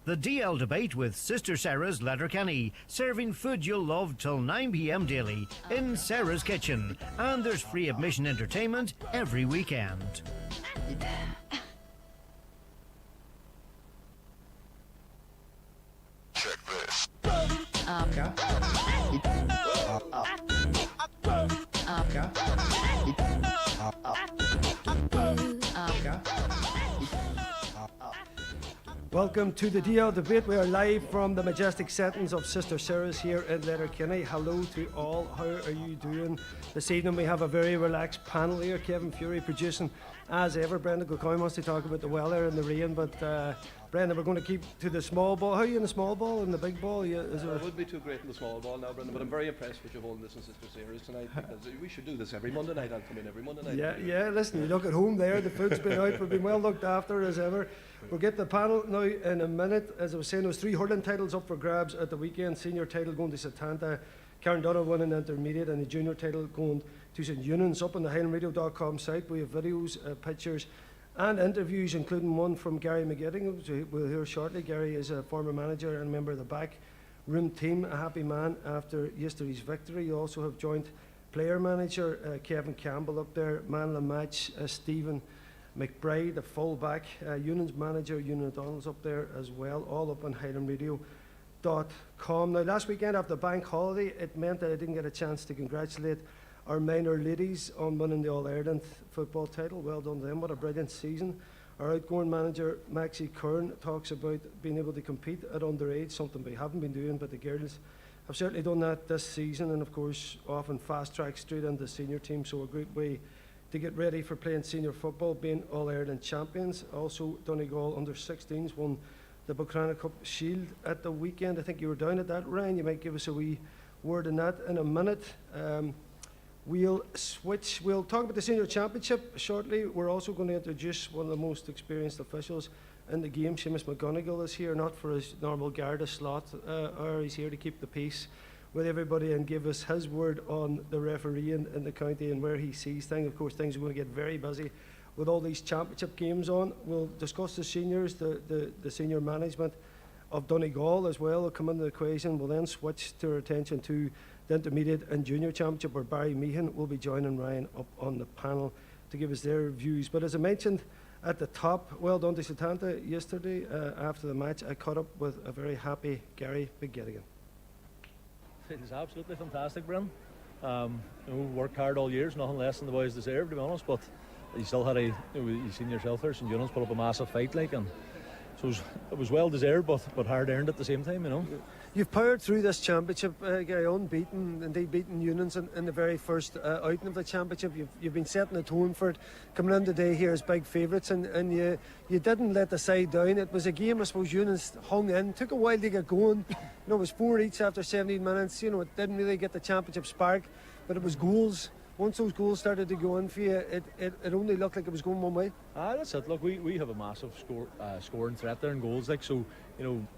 The DL Debate with Sister Saras Letterkenny, serving food you'll love till 9 p.m. daily in Sarah's Kitchen. And there's free admission entertainment every weekend. Check this. Welcome to the DL Debate. We are live from the majestic settings of Sister Saras here in Letterkenny. Hello to all. How are you doing this evening? We have a very relaxed panel here. Kevin Fury producing as ever. Brendan Gocoy wants to talk about the weather and the rain, but Brendan, we're going to keep to the small ball. How are you in the small ball and the big ball? I would be too great in the small ball now, Brendan, but I'm very impressed with you holding this in Sister Saras tonight, because we should do this every Monday night. I'll come in every Monday night. Yeah, listen, you look at home there, the food's been out, we've been well looked after as ever. We'll get the panel now in a minute. As I was saying, there was 3 hurling titles up for grabs at the weekend. Senior title going to Satanta, Karen Donna winning intermediate, and the junior title going to St Eunan's. Up on the HighlandRadio.com site, we have videos, pictures and interviews, including one from Gary McGetting, who we'll hear shortly. Gary is a former manager and member of the back room team, a happy man after yesterday's victory. You also have joint player manager Kevin Campbell up there, man of the match Stephen McBride, the full-back, Eunan's manager, Ewan O'Donnell's up there as well, all up on HighlandRadio.com. Now, last weekend after the bank holiday, it meant that I didn't get a chance to congratulate our minor ladies on winning the All-Ireland football title. Well done to them, what a brilliant season. Our outgoing manager, Maxie Kern, talks about being able to compete at underage, something we haven't been doing, but the girls have certainly done that this season, and of course, often fast-track straight into the senior team, so a great way to get ready for playing senior football, being All-Ireland champions. Also, Donegalgaa under-16s won the Buchanan Cup Shield at the weekend. I think you were down at that, Ryan. You might give us a wee word on that in a minute. We'll switch. We'll talk about the senior championship shortly. We're also going to introduce one of the most experienced officials in the game. Seamus McGonigal is here, not for his normal Garda slot, or he's here to keep the peace with everybody and give us his word on the refereeing in the county and where he sees things. Of course, things are going to get very busy with all these championship games on. We'll discuss the seniors, the senior management of Donegalgaa as well will come into the equation. We'll then switch to our attention to the intermediate and junior championship, where Barry Meehan will be joining Ryan up on the panel to give us their views. But as I mentioned at the top, well done to Satanta yesterday. After the match, I caught up with a very happy Gary McGettigan. It was absolutely fantastic, Brendan. Worked hard all years, nothing less than the boys deserved, to be honest. But you still had you've seen yourself there, St Eunan's put up a massive fight, and so it was well deserved, but hard earned at the same time, You've powered through this championship, Gary, unbeaten, indeed beaten Eunan's in the very first outing of the championship. You've been setting the tone for it, coming in today here as big favourites, and you didn't let the side down. It was a game, I suppose, Eunan's hung in, took a while to get going. It was 4 each after 17 minutes. It didn't really get the championship spark, but it was goals. Once those goals started to go in for you, it only looked like it was going one way. That's it. Look, we have a massive scoring threat there in goals.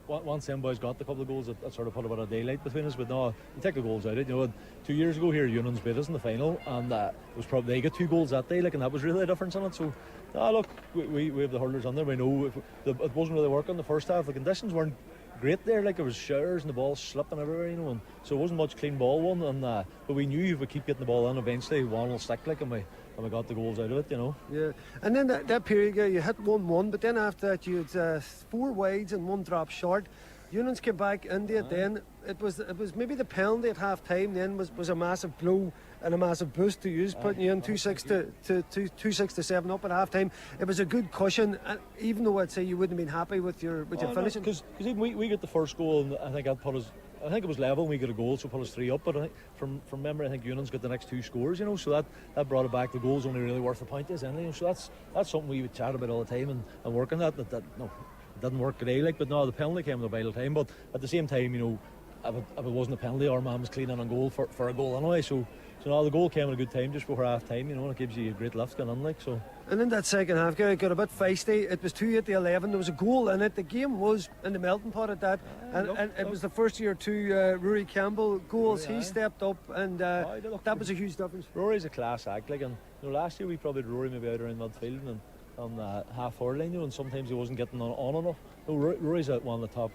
Once them boys got the couple of goals, it sort of put a bit of daylight between us. But no, you take the goals out of it. 2 years ago here, Eunan's beat us in the final, and it was probably they got 2 goals that day, and that was really a difference in it. So, look, we have the hurlers on there. We know it wasn't really working the first half. The conditions weren't great there, it was showers and the ball slipping everywhere, and so it wasn't much clean ball won, but we knew if we keep getting the ball in, eventually one will stick, and we got the goals out of it, Yeah, and then that period, you hit 1-1, but then after that you had 4 wides and 1 drop short. Eunan's came back into it. Then it was maybe the penalty at half time then was a massive blow and a massive boost to use, putting you in 2-6 to 7 up at half time. It was a good cushion, even though I'd say you wouldn't have been happy with your finishing. Because even we got the first goal, and I think that put us. I think it was level and we got a goal, so put us 3 up. But I think from memory, I think Eunan's got the next 2 scores, so that brought it back. The goal's only really worth a point, isn't it? So that's something we would chat about all the time and work on that. It didn't work today, but no, the penalty came in the vital time. But at the same time, if it wasn't a penalty, our man was cleaning on goal for a goal anyway. So no, the goal came at a good time just before half time, and it gives you a great lift going on, so. And in that second half, Gary, got a bit feisty. It was 2-8 to 11. There was a goal in it. The game was in the melting pot at that, and it was the first year 2 Rory Campbell goals. He stepped up, and that was a huge difference. Rory's a class act, and last year we probably had Rory maybe out around midfield, and half hurling, and sometimes he wasn't getting on enough. Rory's one of the top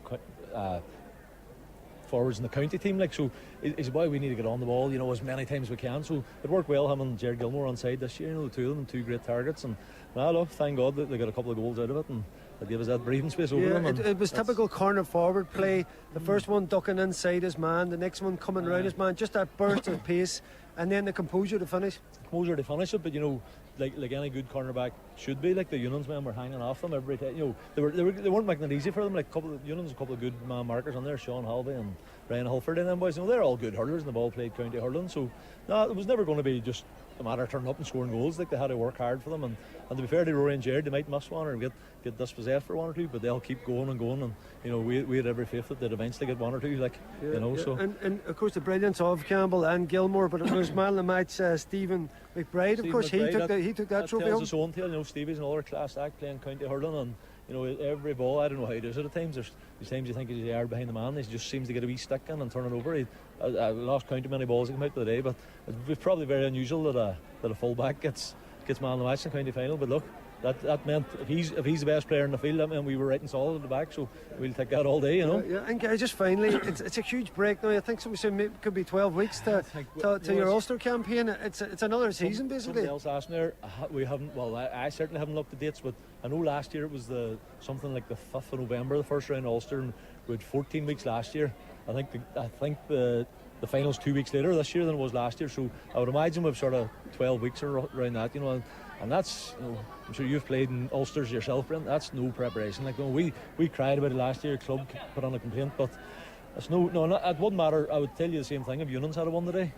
forwards in the county team, so he's a boy we need to get on the ball, as many times as we can. So it worked well, him and Jared Gilmore on side this year, the two of them, two great targets, and thank God that they got a couple of goals out of it, and that gave us that breathing space over them. It was typical corner forward play. The first one ducking inside his man, the next one coming round his man, just that burst of pace, and then the composure to finish. It, but like any good cornerback should be, the Union's men were hanging off them every time. They weren't making it easy for them. Union's a couple of good man markers on there, Sean Halvey and Ryan Hulford and them boys. They're all good hurlers, and they've all played county hurling. So it was never going to be just a matter of turning up and scoring goals. They had to work hard for them, and to be fair to Rory and Jared, they might miss one or get dispossessed for one or two, but they'll keep going and going, and we had every faith that they'd eventually get one or two. So and of course the brilliance of Campbell and Gilmore, but it was man of the match Stephen McBride. Of course, he took that trophy home. Tells its own tale. Stevie's another class act playing county hurling, and every ball, I don't know how he does it at times. There's times you think he's a yard behind the man, he just seems to get a wee stick in and turn it over. I lost count how many balls he came out for the day, but it's probably very unusual that a full back gets man of the match in the county final. But look, that meant if he's the best player in the field, that meant we were right and solid at the back, so we'll take that all day, And just finally, it's a huge break now. I think somebody said it could be 12 weeks to your Ulster campaign. It's another season basically. Somebody else asked me there, we haven't. Well, I certainly haven't looked at dates, but I know last year it was something like the 5th of November, the first round of Ulster, and we had 14 weeks last year. I think the final's 2 weeks later this year than it was last year, so I would imagine we've sort of 12 weeks around that, and that's, I'm sure you've played in Ulsters yourself, Brent. That's no preparation. We cried about it last year. Club put on a complaint, but it's it wouldn't matter. I would tell you the same thing if Union's had a one today.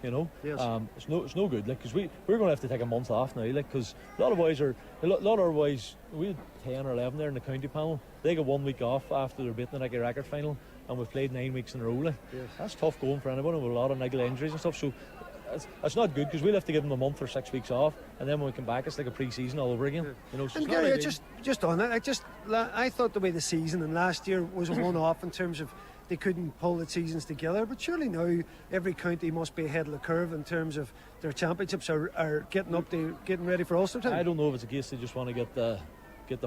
Yes. It's no good. Because we're going to have to take a month off now. Because a lot of our boys, we had 10 or 11 there in the county panel. They got 1 week off after their beating the Nicky record final, and we've played 9 weeks in a row. Yes. That's tough going for anyone with a lot of niggle injuries and stuff. So it's not good, because we'll have to give them a month or 6 weeks off, and then when we come back it's like a pre-season all over again. So and Gary, just on that, I thought the way the season and last year was a one-off in terms of they couldn't pull the seasons together, but surely now every county must be ahead of the curve in terms of their championships are getting ready for Ulster time. I don't know if it's a case they just want to get the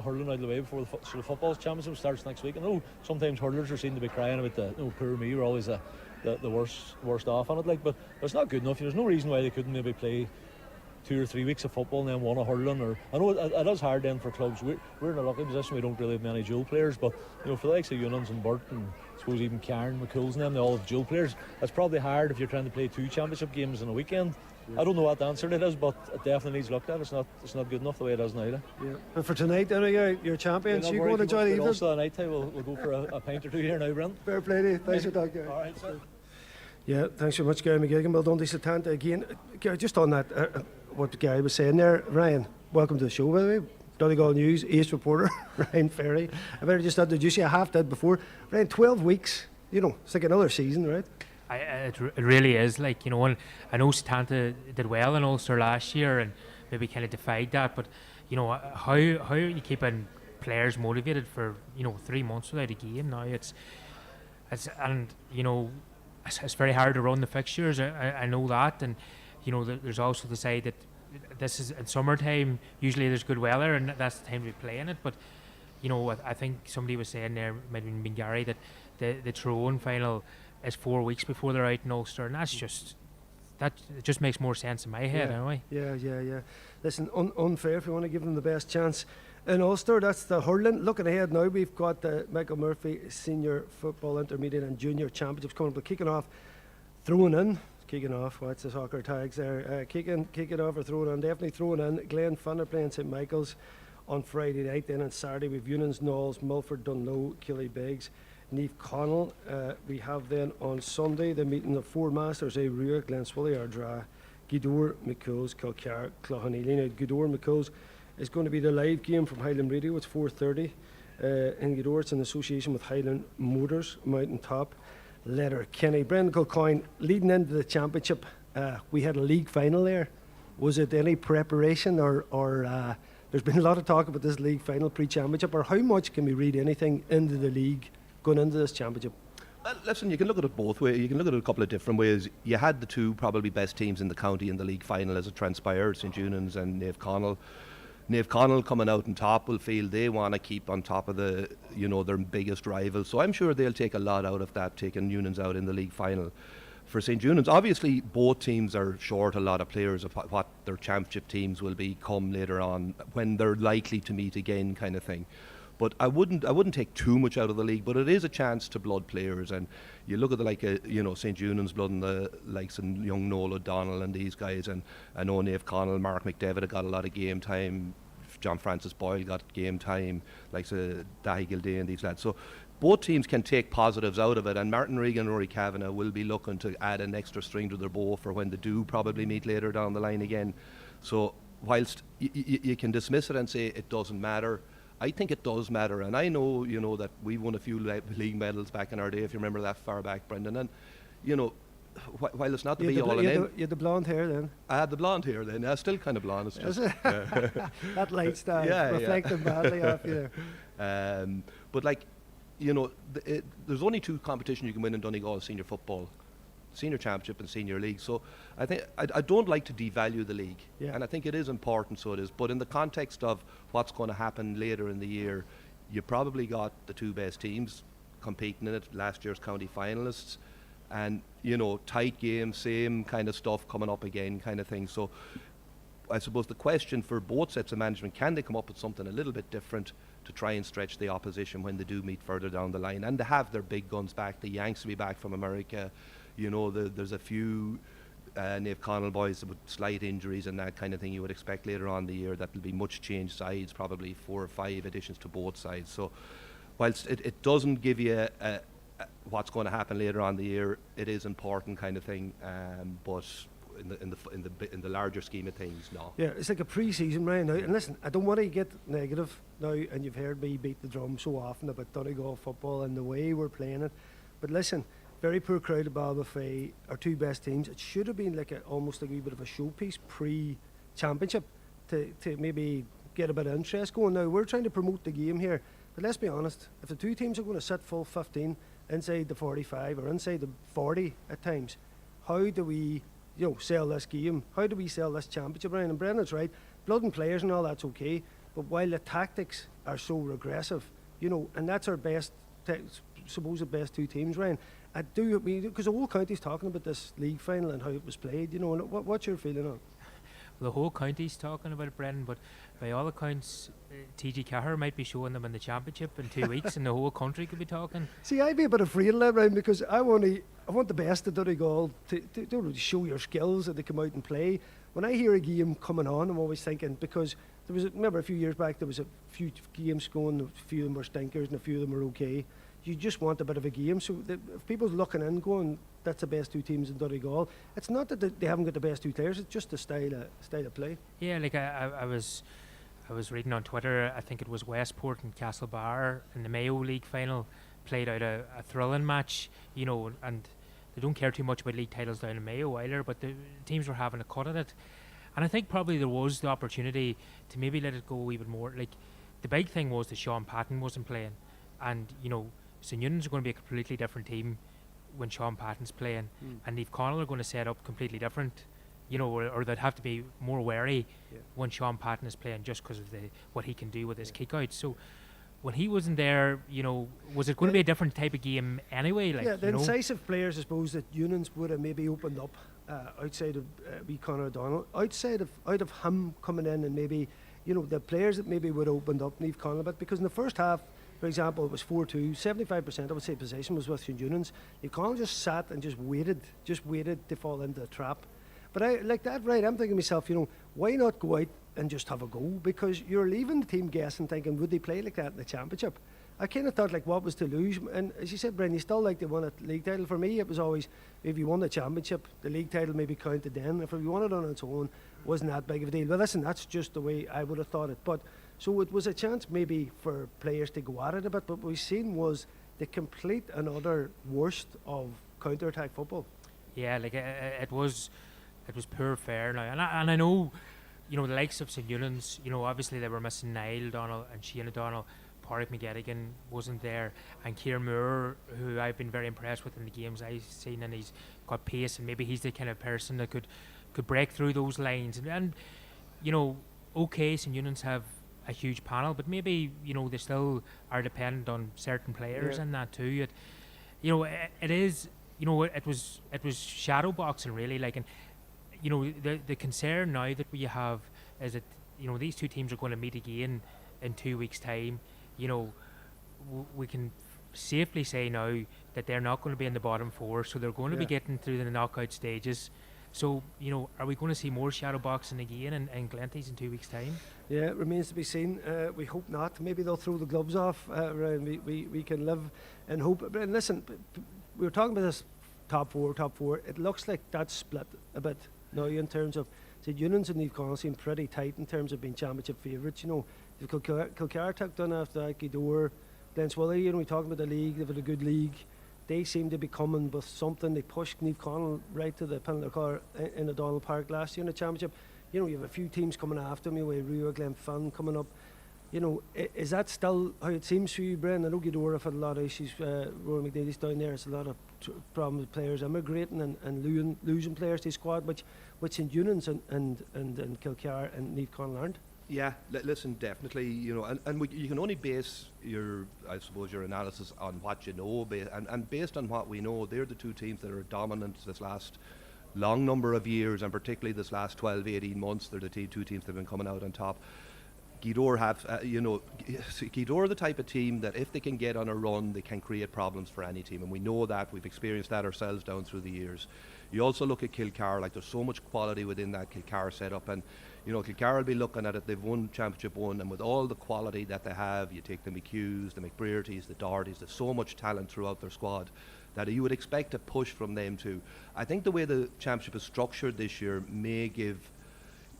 hurling out of the way before the football championship starts next week. I know sometimes hurlers are seen to be crying about poor me, we're always the worst off on it, but it's not good enough. There's no reason why they couldn't maybe play 2 or 3 weeks of football and then one of hurling. Or I know it is hard then for clubs. We're in a lucky position, we don't really have many dual players, but for the likes of Unions and Burt and I suppose even Cairn, McCool's and them, they all have dual players. It's probably hard if you're trying to play 2 championship games in a weekend. I don't know what the answer it is, but it definitely needs looked at. It's not good enough the way it is now. Yeah. And for tonight, you're champions. You go to enjoy the evening. Also tonight, we'll go for a pint or two here now, Brent. Fair play to you. Thanks for talking. All right, sir. Yeah, thanks very much, Gary McGuigan. Well done, Satanta again. Gary, just on that, what Gary was saying there, Ryan, welcome to the show, by the way. Donegalgaa News, ace reporter, Ryan Ferry. I better just introduce you. I half did before. Ryan, 12 weeks, it's like another season, right? It really is, and I know Satanta did well in Ulster last year and maybe kind of defied that, but how are you keeping players motivated for 3 months without a game now? It's very hard to run the fixtures. I know that, and there's also the side that this is in summertime. Usually there's good weather, and that's the time to be playing it. But I think somebody was saying there, might have been Gary, that the Tyrone final is 4 weeks before they're out in Ulster, and it just makes more sense in my head, anyway. Yeah. Listen, unfair if you want to give them the best chance in Ulster. That's the hurling. Looking ahead now, we've got the Michael Murphy Senior Football Intermediate and Junior Championships coming up. But kicking off, what's the soccer tags there? Kicking off or throwing on, definitely throwing in. Glenfin are playing St Michael's on Friday night. Then on Saturday we've Unions, Knowles, Milford, Dunlow, Killybegs, Neve Connell. We have then on Sunday the meeting of 4 Masters, Ruach, Glenswilly, Ardra, Gweedore, McCool's, Kilcar, Cloughaneely. Now Gweedore, McCool's is going to be the live game from Highland Radio. It's 4:30 in Gweedore. It's in association with Highland Motors, Mountain Top, Letterkenny. Brendan Kilcoyne, leading into the championship, we had a league final there. Was it any preparation or there's been a lot of talk about this league final pre-championship, or how much can we read anything into the league going into this championship? Listen, you can look at it both ways. You can look at it a couple of different ways. You had the 2 probably best teams in the county in the league final as it transpired, St Eunan's and Nave Connell. Naomh Conaill coming out on top will feel they want to keep on top of their biggest rival. So I'm sure they'll take a lot out of that, taking Union's out in the league final. For St. Eunan's, obviously both teams are short a lot of players of what their championship teams will become later on when they're likely to meet again, kind of thing. But I wouldn't take too much out of the league, but it is a chance to blood players. And you look at St. Eunan's blood and the likes of young Noel O'Donnell and these guys, and I know Naomh Conaill, Mark McDevitt have got a lot of game time. John Francis Boyle got game time, like Dahi Gildea and these lads. So both teams can take positives out of it, and Martin Regan and Rory Kavanagh will be looking to add an extra string to their bow for when they do probably meet later down the line again. So whilst you can dismiss it and say it doesn't matter, I think it does matter. And I know, that we won a few league medals back in our day, if you remember that far back, Brendan. And, while it's not to be all in You had the blonde hair then? I had the blonde hair then. I still kind of blonde. It's just, that light style reflecting badly off you there. But there's only two competitions you can win in Donegal: senior football, senior championship and senior league. So I think I don't like to devalue the league, and I think it is important, so it is. But in the context of what's going to happen later in the year, you probably got the two best teams competing in it, last year's county finalists, and tight games, same kind of stuff coming up again, kind of thing. So I suppose the question for both sets of management, can they come up with something a little bit different to try and stretch the opposition when they do meet further down the line, and to have their big guns back, the Yanks will be back from America. There's a few Naomh Conaill boys with slight injuries and that kind of thing you would expect later on in the year. That will be much changed sides, probably 4 or 5 additions to both sides. So whilst it doesn't give you what's going to happen later on in the year, it is important, kind of thing. But in the larger scheme of things, no. Yeah, it's like a pre-season right now. And listen, I don't want to get negative now, and you've heard me beat the drum so often about Donegal football and the way we're playing it. But listen, very poor crowd at Balmafay, our two best teams. It should have been almost like a wee bit of a showpiece pre-championship to maybe get a bit of interest going. Now, we're trying to promote the game here, but let's be honest, if the two teams are going to sit full 15 inside the 45 or inside the 40 at times, how do we sell this game? How do we sell this championship, Ryan? And Brendan's right, blood and players and all that's okay, but while the tactics are so regressive, and that's our best, supposed best two teams, Ryan, I do, because the whole county's talking about this league final and how it was played, and what's your feeling on it? Well, the whole county's talking about it, Brendan, but by all accounts, TG Cahir might be showing them in the championship in 2 weeks, and the whole country could be talking. See, I'd be a bit afraid of that, Ryan, because I want the best of Donegal to show your skills and to come out and play. When I hear a game coming on, I'm always thinking, because remember a few years back there was a few games going, a few of them were stinkers and a few of them were okay. You just want a bit of a game. So if people's looking in going, that's the best two teams in Donegal, it's not that they haven't got the best two players, it's just the style of play. Yeah, I was reading on Twitter, I think it was Westport and Castlebar in the Mayo League final played out a thrilling match, and they don't care too much about league titles down in Mayo either, but the teams were having a cut at it. And I think probably there was the opportunity to maybe let it go a wee bit more. Like, the big thing was that Sean Patton wasn't playing, and St. Eunan's are going to be a completely different team when Sean Patton's playing, and Naomh Conaill are going to set up completely different, or they'd have to be more wary when Sean Patton is playing, just because of what he can do with his kick-outs. So when he wasn't there, was it going to be a different type of game anyway? The incisive players, I suppose, that Eunan's would have maybe opened up outside of wee Conor O'Donnell, out of him coming in, and maybe the players that maybe would have opened up Naomh Conaill a bit, because in the first half, for example, it was 4-2, 75% I would say possession was with St. Eunan's. Naomh Conaill just sat and just waited to fall into the trap. But I like that, right? I'm thinking to myself, why not go out and just have a go? Because you're leaving the team guessing, thinking, would they play like that in the championship? I kind of thought, what was to lose? And as you said, Brendan, you still like to win a league title. For me, it was always, if you won the championship, the league title maybe counted then. If you won it on its own, wasn't that big of a deal. Well, listen, that's just the way I would have thought it. But so it was a chance maybe for players to go at it a bit. But what we've seen was the complete and utter worst of counter-attack football. Yeah, it was poor fare now. And I know, the likes of St. Eunan's, obviously they were missing Niall O'Donnell and Shane O'Donnell. Pádraig McGettigan wasn't there, and Kieran Moore, who I've been very impressed with in the games I've seen, and he's got pace, and maybe he's the kind of person that could break through those lines. And okay, St Unions have a huge panel, but maybe they still are dependent on certain players Yeah. and that too. It is it was shadow boxing really, like, and the concern now that we have is that these two teams are going to meet again in 2 weeks' time. We can safely say now that they're not going to be in the bottom four, so they're going to be Yeah. getting through the knockout stages. So, are we going to see more shadow boxing again in Glenties in 2 weeks' time? Yeah, it remains to be seen. We hope not. Maybe they'll throw the gloves off. Ryan. We can live in hope. But listen, we were talking about this top four. It looks like that's split a bit now in terms of St Unions and Neve Connell seem pretty tight in terms of being championship favourites. If Kilcar took done after that, Gidor, Glenswilly, we talking about the league, they've had a good league. They seem to be coming with something. They pushed Neve Connell right to the penalty car in the Donald Park last year in the championship. You have a few teams coming after them. Rio, Glenfin coming up. Is that still how it seems for you, Bren? I know Gidor have had a lot of issues. Rory McNeely's down there. There's a lot of problems with players immigrating and losing players to the squad, which St Unions and Kilcar and Neve Connell aren't. Yeah, listen, definitely, and you can only base your analysis on what you know, and based on what we know, they're the two teams that are dominant this last long number of years, and particularly this last 12, 18 months, they're the two teams that have been coming out on top. Gidor Gidor are the type of team that if they can get on a run, they can create problems for any team, and we know that. We've experienced that ourselves down through the years. You also look at Kilcar, like there's so much quality within that Kilcar setup, and Kilcar will be looking at it. They've won Championship 1, and with all the quality that they have, you take the McHughes, the McBreartys, the Dohertys, there's so much talent throughout their squad that you would expect a push from them too. I think the way the Championship is structured this year may give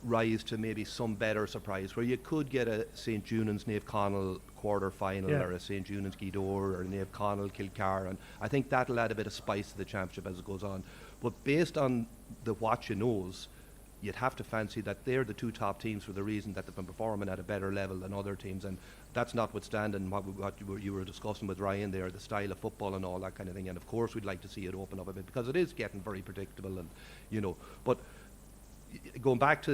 rise to maybe some better surprise, where you could get a St Junans Nave Connell quarter final, or a St Junans Gidor or Nave Connell Kilcar, and I think that'll add a bit of spice to the championship as it goes on. But based on the what you knows, you'd have to fancy that they're the two top teams for the reason that they've been performing at a better level than other teams, and that's notwithstanding what you were discussing with Ryan there, the style of football and all that kind of thing. And of course we'd like to see it open up a bit because it is getting very predictable, and but going back to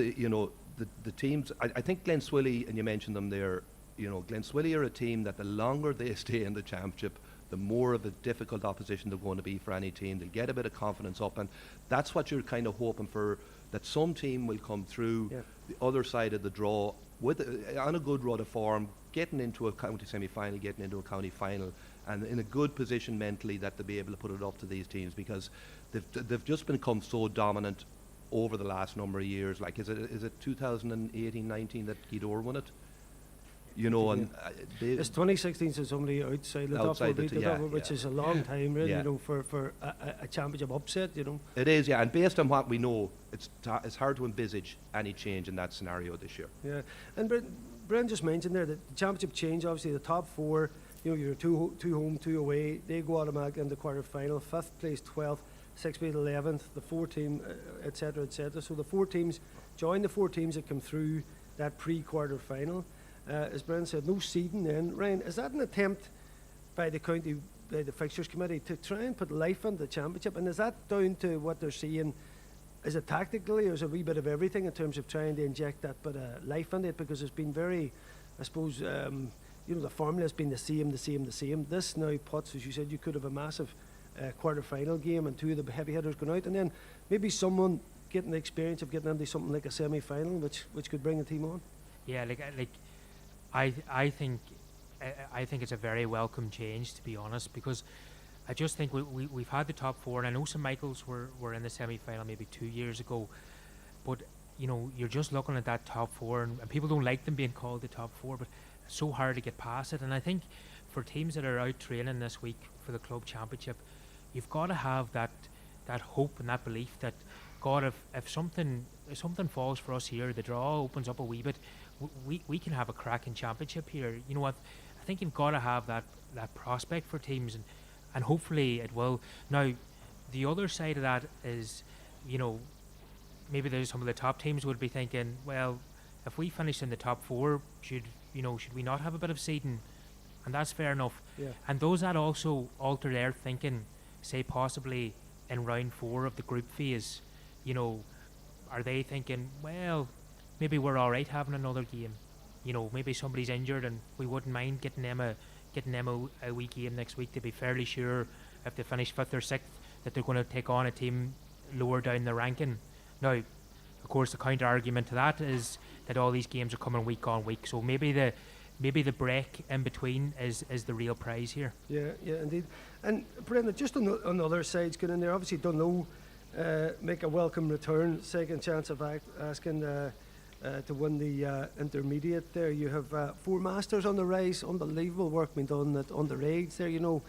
the teams, I think Glenswilly, and you mentioned them there, Glenswilly are a team that the longer they stay in the championship, the more of a difficult opposition they're going to be for any team. They'll get a bit of confidence up, and that's what you're kind of hoping for, that some team will come through the other side of the draw on a good run of form, getting into a county semi-final, getting into a county final, and in a good position mentally that they'll be able to put it up to these teams, because they've just become so dominant over the last number of years. Like, is it 2018-19 that Gidor won it? And it's 2016, so somebody outside the top four beat the top, which is a long time, really, for a championship upset, It is, yeah, and based on what we know, it's hard to envisage any change in that scenario this year. Yeah, and Bren just mentioned there that the championship change, obviously the top four, you're two home, two away, they go automatically in the quarter final, 5th place 12th, 6th place 11th, the 4 team, etc., etc. So the 4 teams join the 4 teams that come through that pre-quarter final. As Brendan said, no seeding then. Ryan, is that an attempt by the fixtures committee to try and put life into the championship? And is that down to what they're seeing? Is it tactically, or is it a wee bit of everything in terms of trying to inject that bit of life into it? Because it's been very, I suppose, the formula's been the same. This now puts, as you said, you could have a massive quarter-final game and 2 of the heavy hitters going out, and then maybe someone getting the experience of getting into something like a semi-final, which could bring a team on. Yeah, I think it's a very welcome change, to be honest, because I just think we've had the top 4, and I know St Michael's were in the semi-final maybe 2 years ago, but you're just looking at that top 4, and people don't like them being called the top 4, but it's so hard to get past it. And I think for teams that are out training this week for the club championship, you've got to have that hope and that belief that, God, if something falls for us here, the draw opens up a wee bit, we can have a cracking championship here. You know what? I think you've got to have that prospect for teams, and hopefully it will. Now, the other side of that is, maybe there's some of the top teams would be thinking, well, if we finish in the top 4, should we not have a bit of seeding? And that's fair enough. Yeah. And those that also alter their thinking, say possibly in round 4 of the group phase, are they thinking, well, maybe we're all right having another game. You know, maybe somebody's injured and we wouldn't mind getting them a wee game next week to be fairly sure if they finish 5th or 6th that they're going to take on a team lower down the ranking. Now, of course, the counter argument to that is that all these games are coming week on week, so maybe the break in between is the real prize here. Yeah, indeed. And Brendan, just on the other sides, getting in there, obviously Dunlo make a welcome return, second chance of asking to win the intermediate there. You have 4 Masters on the rise, unbelievable work being done at underage there, you know.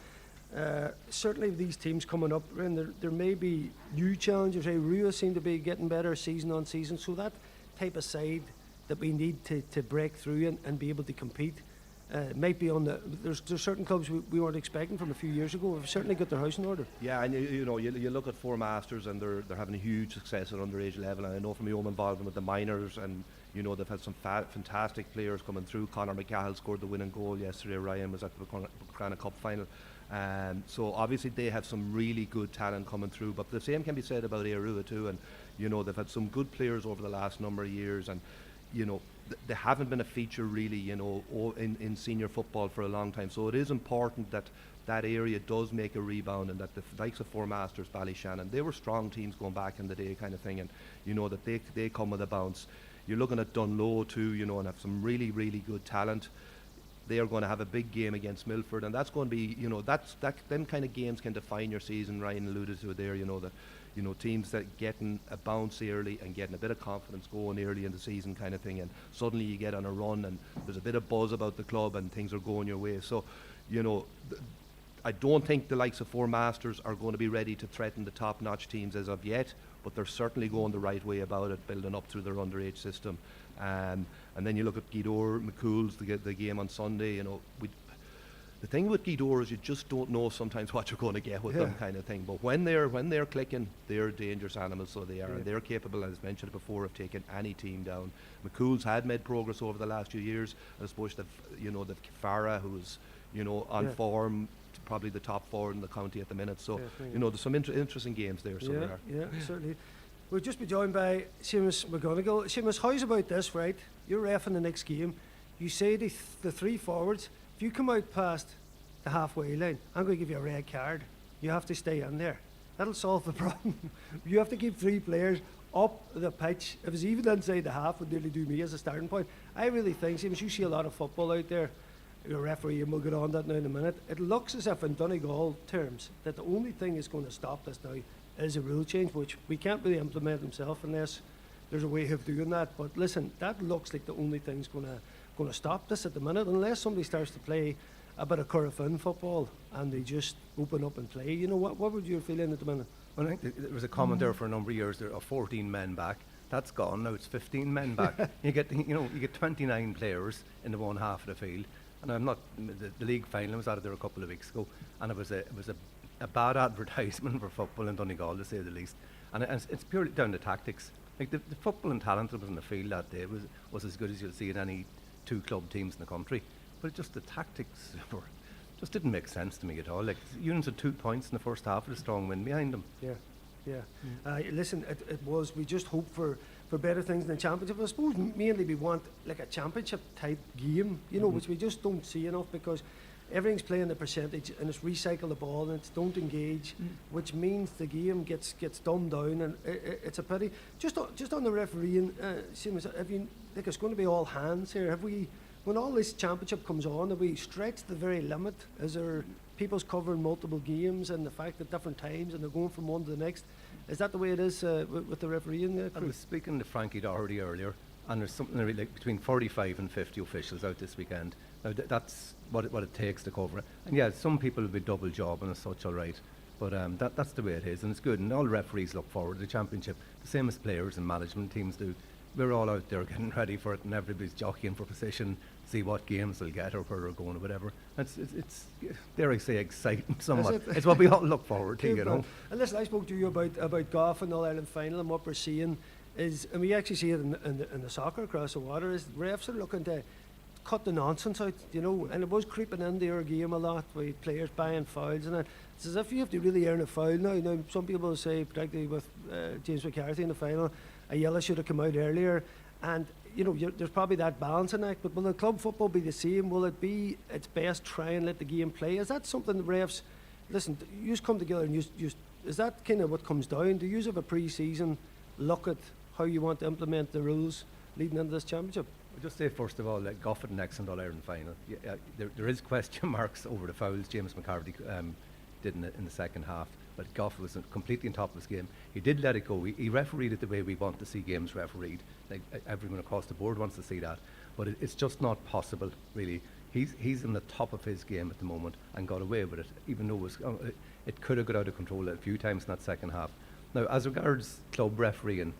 Certainly these teams coming up, and there may be new challengers. Rua seem to be getting better season on season, so that type of side that we need to break through and be able to compete might be on the. There's certain clubs we weren't expecting from a few years ago. Have certainly got their house in order. Yeah, and you look at 4 Masters and they're having a huge success at underage level. And I know from my own involvement with the minors, and you know they've had some fantastic players coming through. Conor McCahill scored the winning goal yesterday. Ryan was at the Buchanan Cup final. So obviously they have some really good talent coming through, but the same can be said about Arua too. And you know they've had some good players over the last number of years, and you know they haven't been a feature really, you know, in senior football for a long time. So it is important that that area does make a rebound, and that the likes of 4 Masters, Ballyshannon, they were strong teams going back in the day kind of thing, and you know that they come with a bounce. You're looking at Dunlo too, you know, and have some really good talent. They are going to have a big game against Milford, and that's going to be, you know, them kind of games can define your season. Ryan alluded to it there, you know, that, you know, teams that getting a bounce early and getting a bit of confidence going early in the season kind of thing, and suddenly you get on a run and there's a bit of buzz about the club and things are going your way. So, you know, I don't think the likes of 4 Masters are going to be ready to threaten the top-notch teams as of yet, but they're certainly going the right way about it, building up through their underage system. And then you look at Gidor, McCool's the game on Sunday. You know, the thing with Gidor is you just don't know sometimes what you're going to get with them kind of thing. But when they're clicking, they're dangerous animals, so they are, and they're capable, as mentioned before, of taking any team down. McCool's had made progress over the last few years. I suppose they've Farah, who's, you know, on form, probably the top forward in the county at the minute. So you know, there's some interesting games there. So there are. Yeah, certainly. We'll just be joined by Seamus McGonigal. Seamus, how's about this, right? You're reffing the next game. You say the 3 forwards, if you come out past the halfway line, I'm going to give you a red card. You have to stay in there. That'll solve the problem. You have to keep 3 players up the pitch. If it's even inside the half, would nearly do me as a starting point. I really think, Seamus, you see a lot of football out there. You're a referee, and we'll get on that now in a minute. It looks as if in Donegal terms that the only thing that's going to stop this now is a rule change, which we can't really implement themselves unless there's a way of doing that. But listen, that looks like the only thing's going to stop this at the minute, unless somebody starts to play a bit of Corofin football and they just open up and play. You know, what would you feel in at the minute? Well, I think there was a comment there for a number of years. There are 14 men back. That's gone now. It's 15 men back. You get 29 players in the one half of the field. And I'm not the league final. I was out there a couple of weeks ago, and it was a bad advertisement for football in Donegal, to say the least. And it's purely down to tactics. Like the football and talent that was in the field that day was as good as you'll see in any 2 club teams in the country. But just the tactics just didn't make sense to me at all. Like Union's had 2 points in the first half with a strong win behind them. Yeah. Listen, it was. We just hope for better things in the championship. I suppose mainly we want like a championship type game, you know, which we just don't see enough, because everything's playing the percentage and it's recycle the ball and it's don't engage, which means the game gets dumbed down, and it's a pity. Just on the refereeing, Seamus, it's going to be all hands here. Have we, when all this championship comes on, have we stretched the very limit? Is there people's covering multiple games and the fact that different times and they're going from one to the next? Is that the way it is with the refereeing? I was speaking to Frankie Doherty earlier, and there's something like between 45 and 50 officials out this weekend. Now that's what it takes to cover it. And yeah, some people will be double jobbing as such, all right. But that's the way it is, and it's good. And all referees look forward to the championship, the same as players and management teams do. We're all out there getting ready for it, and everybody's jockeying for position, see what games they'll get or where they're going or whatever. It's dare I say, exciting somewhat. It's what we all look forward to, you know. And listen, I spoke to you about golf and the All-Ireland final, and what we're seeing is, and we actually see it in the soccer across the water, is refs are looking to cut the nonsense out, you know, and it was creeping into our game a lot with players buying fouls, and it's as if you have to really earn a foul now. Now, some people say, particularly with James McCarthy in the final, a yellow should have come out earlier, and you know, there's probably that balancing act, but will the club football be the same? Will it be its best try and let the game play? Is that something the refs, listen, you just come together and is that kind of what comes down? Do you have a pre-season look at how you want to implement the rules leading into this championship? I'll just say first of all, Goff had an excellent All-Ireland final. There is question marks over the fouls James McCarthy did in the second half, but Goff was completely on top of his game. He did let it go. He refereed it the way we want to see games refereed. Like everyone across the board wants to see that, but it's just not possible, really. He's in the top of his game at the moment and got away with it, even though it could have got out of control a few times in that second half. Now, as regards club refereeing,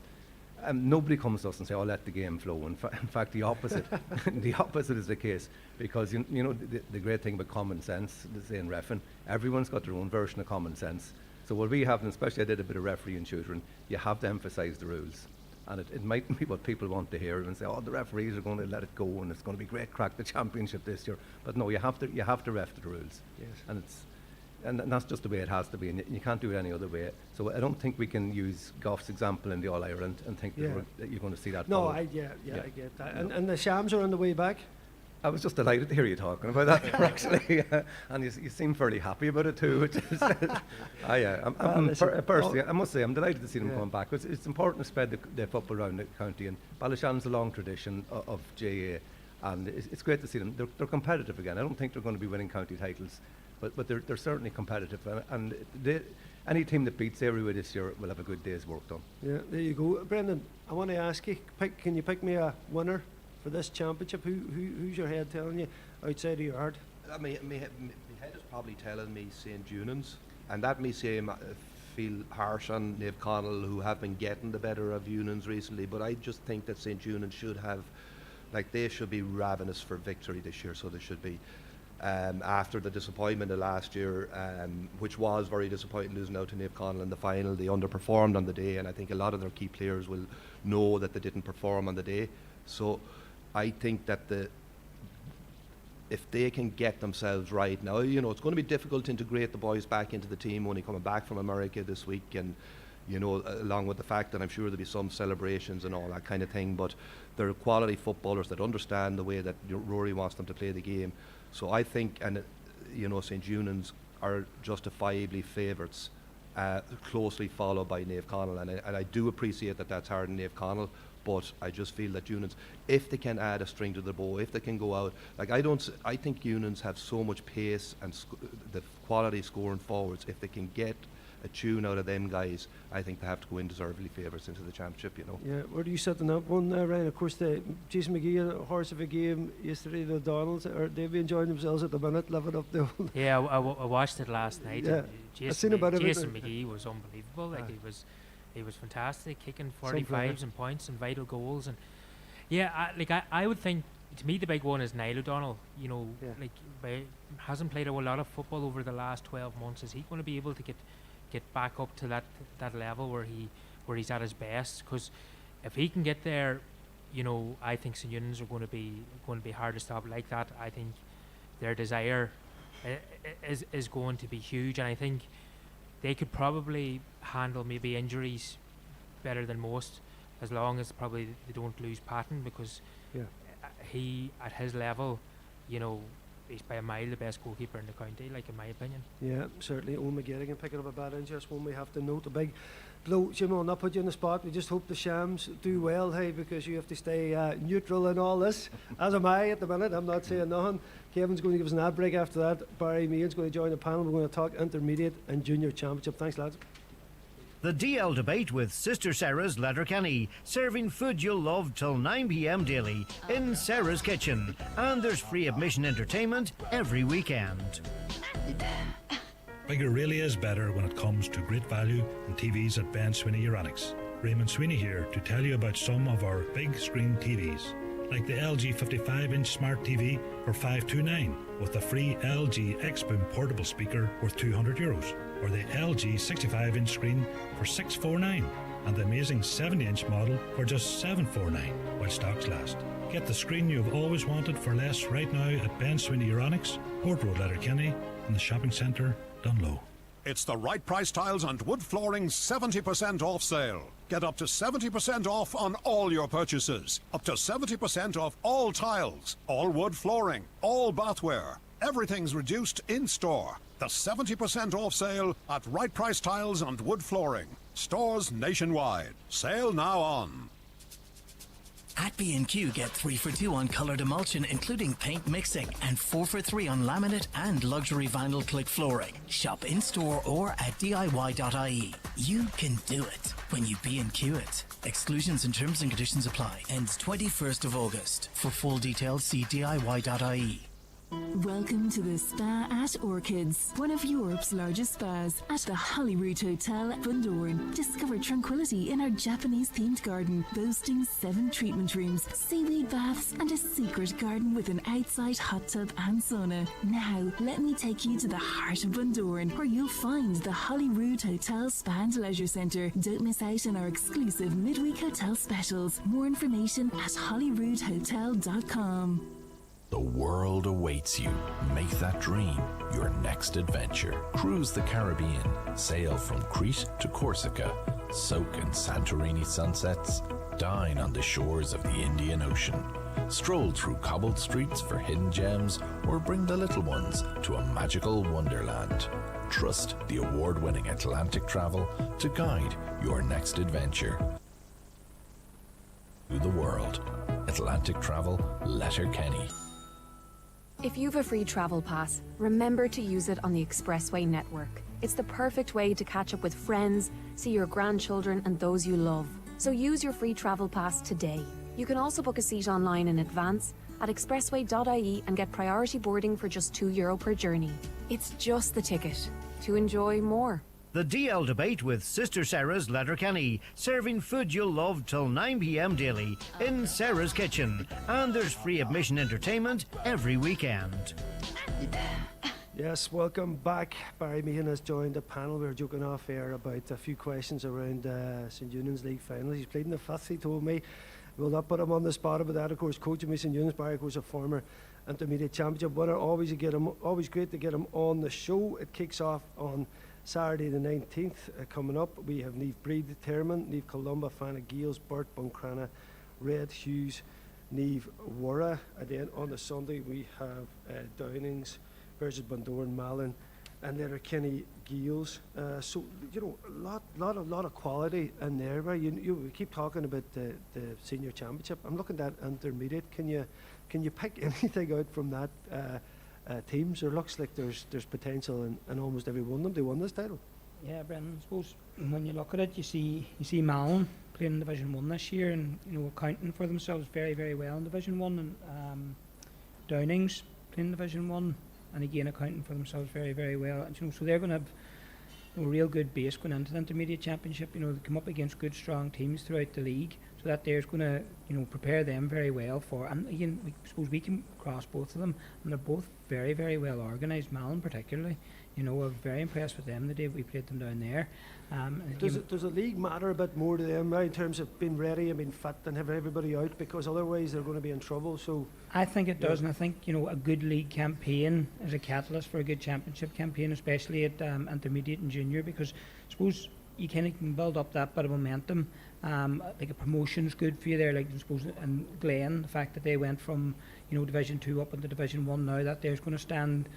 nobody comes to us and say, "Oh, let the game flow." In fact, the opposite. The opposite is the case, because you know the great thing about common sense, saying reffing, everyone's got their own version of common sense. So what we have, and especially I did a bit of refereeing tutoring, you have to emphasise the rules. And it mightn't be what people want to hear and say, "Oh, the referees are going to let it go and it's going to be great crack the championship this year." But no, you have to ref the rules. Yes. And that's just the way it has to be, and you can't do it any other way. So I don't think we can use Goff's example in the All-Ireland and think that you're going to see that. No, I get that. And the Shams are on the way back. I was just delighted to hear you talking about that, actually, and you seem fairly happy about it too. Which is, personally, I must say, I'm delighted to see them coming back. It's important to spread the football around the county, and Ballyshan's a long tradition of GAA, and it's great to see them. They're competitive again. I don't think they're going to be winning county titles, but they're certainly competitive, and any team that beats Everywhere this year will have a good day's work done. Yeah, there you go, Brendan. I want to ask you, can you pick me a winner for this championship? Who's your head telling you outside of your heart? My head is probably telling me St. Junans, and that may feel harsh on Niamh Connell, who have been getting the better of Unans recently, but I just think that St. Junans should have, they should be ravenous for victory this year, so they should be. After the disappointment of last year, which was very disappointing, losing out to Niamh Connell in the final, they underperformed on the day, and I think a lot of their key players will know that they didn't perform on the day. So I think that if they can get themselves right now, you know, it's going to be difficult to integrate the boys back into the team only coming back from America this week, and you know, along with the fact that I'm sure there'll be some celebrations and all that kind of thing, but they're quality footballers that understand the way that Rory wants them to play the game. So I think, and you know, St. Junans are justifiably favourites, closely followed by Niamh Connell, and I do appreciate that that's hard on Niamh Connell, but I just feel that Junans, if they can add a string to the bow, if they can go out, I think Junans have so much pace and the quality scoring forwards. If they can get a tune out of them guys, I think they have to go in deservedly favourites into the championship, you know. Yeah, where do you set them up one there, Ryan? Of course, Jason McGee, a horse of a game yesterday, the O'Donnells, they've been enjoying themselves at the minute, living up the old. Yeah, I watched it last night. Yeah, Jason McGee was unbelievable. He was fantastic, kicking 45s and points and vital goals, and I would think, to me, the big one is Niall O'Donnell. You know, hasn't played a whole lot of football over the last 12 months. Is he going to be able to get back up to that level where he's at his best? Because if he can get there, you know, I think St. Eunan's are going to be hard to stop like that. I think their desire is going to be huge, and I think they could probably handle maybe injuries better than most, as long as probably they don't lose Patton, because he, at his level, you know, he's by a mile the best goalkeeper in the county, like, in my opinion. Yeah, certainly. Owen McGettigan picking up a bad injury, just one we have to note. A big blow. Jim, I'll not put you on the spot. We just hope the Shams do well, hey, because you have to stay neutral in all this. As am I at the minute. I'm not saying nothing. Kevin's going to give us an ad break after that. Barry Meehan's going to join the panel. We're going to talk intermediate and junior championship. Thanks, lads. The DL debate with Sister Saras Letterkenny, serving food you'll love till 9 p.m. daily in Sarah's Kitchen, and there's free admission entertainment every weekend. Bigger really is better when it comes to great value in TVs at Ben Sweeney Euronics. Raymond Sweeney here to tell you about some of our big screen TVs, like the LG 55-inch Smart TV for $529 with a free LG X-Boom portable speaker worth €200, or the LG 65-inch screen for $649, and the amazing 70-inch model for just $749 while stocks last. Get the screen you've always wanted for less right now at Ben Sweeney Euronics, Port Road, Letterkenny, and the shopping centre Dunlow. It's the Right Price Tiles and Wood Flooring's 70% off sale. Get up to 70% off on all your purchases. Up to 70% off all tiles, all wood flooring, all bathware. Everything's reduced in-store. The 70% off sale at Right Price Tiles and Wood Flooring. Stores nationwide. Sale now on. At B&Q, get 3 for 2 on coloured emulsion, including paint mixing, and 4 for 3 on laminate and luxury vinyl click flooring. Shop in-store or at diy.ie. You can do it when you B&Q it. Exclusions and terms and conditions apply. Ends 21st of August. For full details, see diy.ie. Welcome to the Spa at Orchids, one of Europe's largest spas at the Holyrood Hotel, Bundoran. Discover tranquility in our Japanese-themed garden, boasting 7 treatment rooms, seaweed baths, and a secret garden with an outside hot tub and sauna. Now, let me take you to the heart of Bundoran, where you'll find the Holyrood Hotel Spa and Leisure Centre. Don't miss out on our exclusive midweek hotel specials. More information at holyroodhotel.com. The world awaits you. Make that dream your next adventure. Cruise the Caribbean. Sail from Crete to Corsica. Soak in Santorini sunsets. Dine on the shores of the Indian Ocean. Stroll through cobbled streets for hidden gems, or bring the little ones to a magical wonderland. Trust the award-winning Atlantic Travel to guide your next adventure. To the world. Atlantic Travel, Letterkenny. If you've a free travel pass, remember to use it on the Expressway network. It's the perfect way to catch up with friends, see your grandchildren and those you love. So use your free travel pass today. You can also book a seat online in advance at expressway.ie and get priority boarding for just €2 per journey. It's just the ticket to enjoy more. The DL Debate with Sister Saras, Letterkenny, serving food you'll love till 9 p.m. daily in Sarah's Kitchen. And there's free admission entertainment every weekend. Yes, welcome back. Barry Meehan has joined the panel. We were joking off air about a few questions around St Eunan's League final. He's played in the 5th, he told me. We'll not put him on the spot about that. Of course, coaching me St Eunan's, Barry, of course, a former intermediate championship winner. Always great to get him on the show. It kicks off on Saturday the 19th. Coming up, we have Niamh Breed, Termon, Niamh Columba, Fana Gales, Burt Buncrana, Red Hughes, Niamh Wara. And then on the Sunday, we have Downings versus Bundoran Malin and Letterkenny Gales. So, you know, a lot of quality in there. Right? We keep talking about the senior championship. I'm looking at intermediate. Can you pick anything out from that teams? Or looks like there's potential in almost every one of them. They won this title. Yeah, Brendan, I suppose when you look at it, you see Malin playing in Division 1 this year and, you know, accounting for themselves very, very well in Division 1, and Downings playing in Division 1 and again accounting for themselves very, very well. And, you know, so they're going to have a real good base going into the intermediate championship. You know, they come up against good, strong teams throughout the league, so that there's going to, you know, prepare them very well for. And again, I suppose we can cross both of them, and they're both very, very well organised. Malin particularly, you know, I'm very impressed with them the day we played them down there. Does the league matter a bit more to them, right, in terms of being ready and being fit and having everybody out, because otherwise they're going to be in trouble? So I think it does, and I think, you know, a good league campaign is a catalyst for a good championship campaign, especially at intermediate and junior, because I suppose you can build up that bit of momentum. Like a promotion's good for you there, like I suppose in Glen, the fact that they went from, you know, Division 2 up into Division 1 now, that there's going to stand